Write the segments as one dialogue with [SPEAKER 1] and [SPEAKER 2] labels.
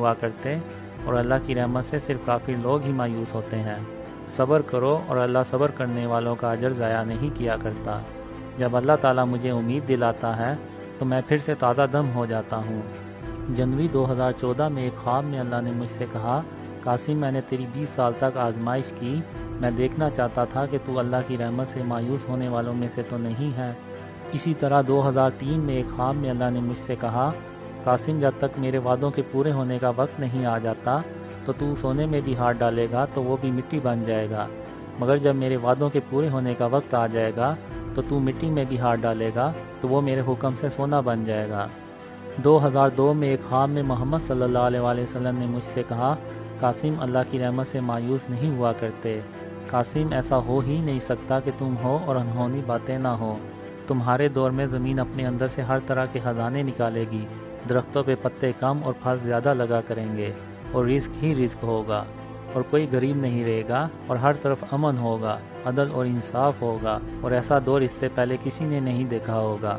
[SPEAKER 1] ہوا کرتے اور اللہ کی رحمت سے صرف کافر لوگ ہی مایوس ہوتے ہیں۔ صبر کرو اور اللہ صبر کرنے والوں کا اجر ضائع نہیں کیا کرتا۔ جب اللہ تعالیٰ مجھے امید دلاتا ہے تو میں پھر سے تازہ دم ہو جاتا ہوں۔ جنوری 2014 میں ایک خواب میں اللہ نے مجھ سے کہا، قاسم میں نے تیری 20 سال تک آزمائش کی، میں دیکھنا چاہتا تھا کہ تو اللہ کی رحمت سے مایوس ہونے والوں میں سے تو نہیں ہے۔ اسی طرح 2003 میں ایک خواب میں اللہ نے مجھ سے کہا، قاسم جب تک میرے وعدوں کے پورے ہونے کا وقت نہیں آ جاتا تو سونے میں بھی ہاتھ ڈالے گا تو وہ بھی مٹی بن جائے گا، مگر جب میرے وعدوں کے پورے ہونے کا وقت آ جائے گا تو مٹی میں بھی ہاتھ ڈالے گا تو وہ میرے حکم سے سونا بن جائے گا۔ 2002 میں ایک خواب میں محمد صلی اللہ علیہ وسلم نے مجھ سے کہا، قاسم اللہ کی رحمت سے مایوس نہیں ہوا کرتے۔ قاسم ایسا ہو ہی نہیں سکتا کہ تم ہو اور انہونی باتیں نہ ہو۔ تمہارے دور میں زمین اپنے اندر سے ہر طرح کے خزانے نکالے گی، درختوں پہ پتے کم اور پھل زیادہ لگا کریں گے، اور رزق ہی رزق ہوگا، اور کوئی غریب نہیں رہے گا، اور ہر طرف امن ہوگا، عدل اور انصاف ہوگا، اور ایسا دور اس سے پہلے کسی نے نہیں دیکھا ہوگا۔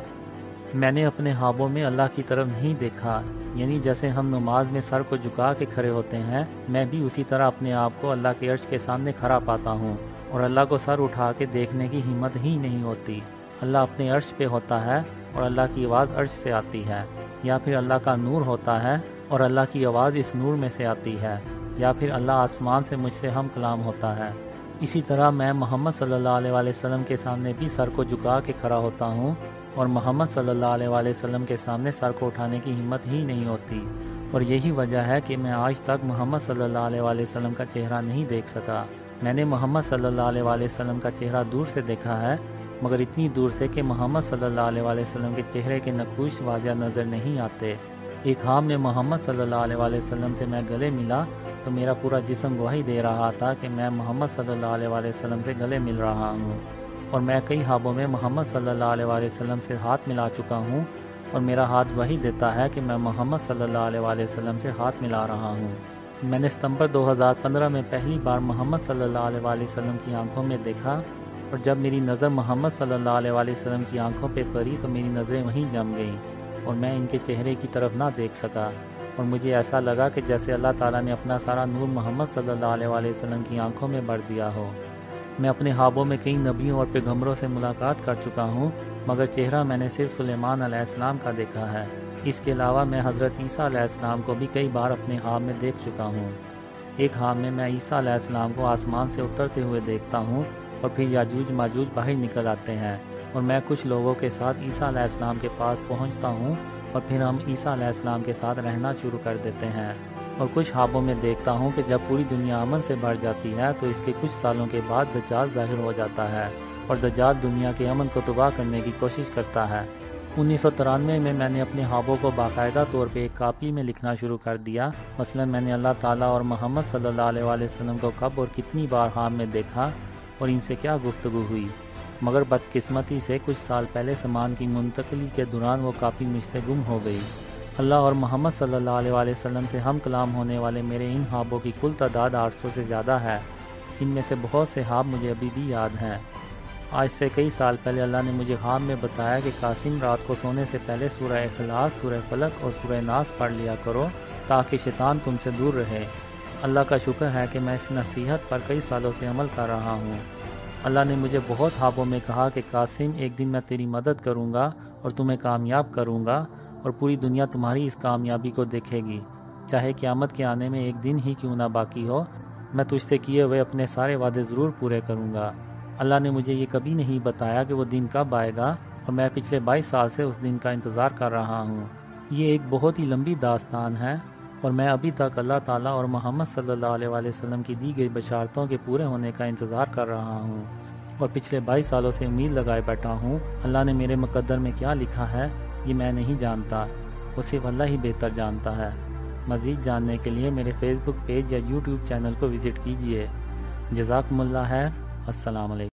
[SPEAKER 1] میں نے اپنے خوابوں میں اللہ کی طرف نہیں دیکھا، یعنی جیسے ہم نماز میں سر کو جھکا کے کھڑے ہوتے ہیں، میں بھی اسی طرح اپنے آپ کو اللہ کے عرش کے سامنے کھڑا پاتا ہوں، اور اللہ کو سر اٹھا کے دیکھنے کی ہمت ہی نہیں ہوتی۔ اللہ اپنے عرش پہ ہوتا ہے اور اللہ کی آواز عرش سے آتی ہے، یا پھر اللہ کا نور ہوتا ہے اور اللہ کی آواز اس نور میں سے آتی ہے، یا پھر اللہ آسمان سے مجھ سے ہم کلام ہوتا ہے۔ اسی طرح میں محمد صلی اللہ علیہ وسلم کے سامنے بھی سر کو جھکا کے کھڑا ہوتا ہوں، اور محمد صلی اللہ علیہ وسلم کے سامنے سر کو اٹھانے کی ہمت ہی نہیں ہوتی، اور یہی وجہ ہے کہ میں آج تک محمد صلی اللہ علیہ وسلم کا چہرہ نہیں دیکھ سکا۔ میں نے محمد صلی اللہ علیہ وسلم کا چہرہ دور سے دیکھا ہے، مگر اتنی دور سے کہ محمد صلی اللہ علیہ وسلم کے چہرے کے نقوش واضح نظر نہیں آتے۔ ایک خواب میں محمد صلی اللہ علیہ وسلم سے میں گلے ملا تو میرا پورا جسم گواہی دے رہا تھا کہ میں محمد صلی اللہ علیہ وسلم سے گلے مل رہا ہوں، اور میں کئی خوابوں میں محمد صلی اللہ علیہ وسلم سے ہاتھ ملا چکا ہوں، اور میرا ہاتھ وہی دیتا ہے کہ میں محمد صلی اللہ علیہ وسلم سے ہاتھ ملا رہا ہوں۔ میں نے ستمبر 2015 میں پہلی بار محمد صلی اللہ علیہ وسلم کی آنکھوں میں دیکھا، اور جب میری نظر محمد صلی اللہ علیہ وسلم کی آنکھوں پہ پڑی تو میری نظریں وہیں جم گئیں، اور میں ان کے چہرے کی طرف نہ دیکھ سکا، اور مجھے ایسا لگا کہ جیسے اللہ تعالیٰ نے اپنا سارا نور محمد صلی اللہ علیہ وسلم کی آنکھوں میں بھر دیا ہو۔ میں اپنے خوابوں میں کئی نبیوں اور پیغمبروں سے ملاقات کر چکا ہوں، مگر چہرہ میں نے صرف سلیمان علیہ السلام کا دیکھا ہے۔ اس کے علاوہ میں حضرت عیسیٰ علیہ السلام کو بھی کئی بار اپنے خواب میں دیکھ چکا ہوں۔ ایک خواب میں عیسیٰ علیہ السلام کو آسمان سے اترتے ہوئے دیکھتا ہوں، اور پھر یاجوج ماجوج باہر نکل آتے ہیں، اور میں کچھ لوگوں کے ساتھ عیسیٰ علیہ السلام کے پاس پہنچتا ہوں، اور پھر ہم عیسیٰ علیہ السلام کے ساتھ رہنا شروع کر دیتے ہیں۔ اور کچھ خوابوں میں دیکھتا ہوں کہ جب پوری دنیا امن سے بھر جاتی ہے تو اس کے کچھ سالوں کے بعد دجال ظاہر ہو جاتا ہے، اور دجال دنیا کے امن کو تباہ کرنے کی کوشش کرتا ہے۔ 1993 میں نے اپنے خوابوں کو باقاعدہ طور پہ ایک کاپی میں لکھنا شروع کر دیا۔ مثلا میں نے اللہ تعالیٰ اور محمد صلی اللہ علیہ وسلم کو کب اور کتنی بار خواب میں دیکھا اور ان سے کیا گفتگو ہوئی، مگر بدقسمتی سے کچھ سال پہلے سامان کی منتقلی کے دوران وہ کاپی مجھ سے گم ہو گئی۔ اللہ اور محمد صلی اللہ علیہ وسلم سے ہم کلام ہونے والے میرے ان خوابوں کی کل تعداد 800 سے زیادہ ہے۔ ان میں سے بہت سے خواب مجھے ابھی بھی یاد ہیں۔ آج سے کئی سال پہلے اللہ نے مجھے خواب میں بتایا کہ قاسم رات کو سونے سے پہلے سورہ اخلاص، سورہ فلق اور سورہ ناس پڑھ لیا کرو تاکہ شیطان تم سے دور رہے۔ اللہ کا شکر ہے کہ میں اس نصیحت پر کئی سالوں سے عمل کر رہا ہوں۔ اللہ نے مجھے بہت خوابوں میں کہا کہ قاسم ایک دن میں تیری مدد کروں گا اور تمہیں کامیاب کروں گا، اور پوری دنیا تمہاری اس کامیابی کو دیکھے گی، چاہے قیامت کے آنے میں ایک دن ہی کیوں نہ باقی ہو، میں تجھ سے کیے ہوئے اپنے سارے وعدے ضرور پورے کروں گا۔ اللہ نے مجھے یہ کبھی نہیں بتایا کہ وہ دن کب آئے گا، اور میں پچھلے 22 سال سے اس دن کا انتظار کر رہا ہوں۔ یہ ایک بہت ہی لمبی داستان ہے، اور میں ابھی تک اللہ تعالیٰ اور محمد صلی اللہ علیہ وسلم کی دی گئی بشارتوں کے پورے ہونے کا انتظار کر رہا ہوں، اور پچھلے 22 سالوں سے امید لگائے بیٹھا ہوں۔ اللہ نے میرے مقدر میں کیا لکھا ہے یہ میں نہیں جانتا، وہ صرف اللہ ہی بہتر جانتا ہے۔ مزید جاننے کے لیے میرے فیس بک پیج یا یوٹیوب چینل کو وزٹ کیجیے۔ جزاکم اللہ خیر۔ السلام علیکم۔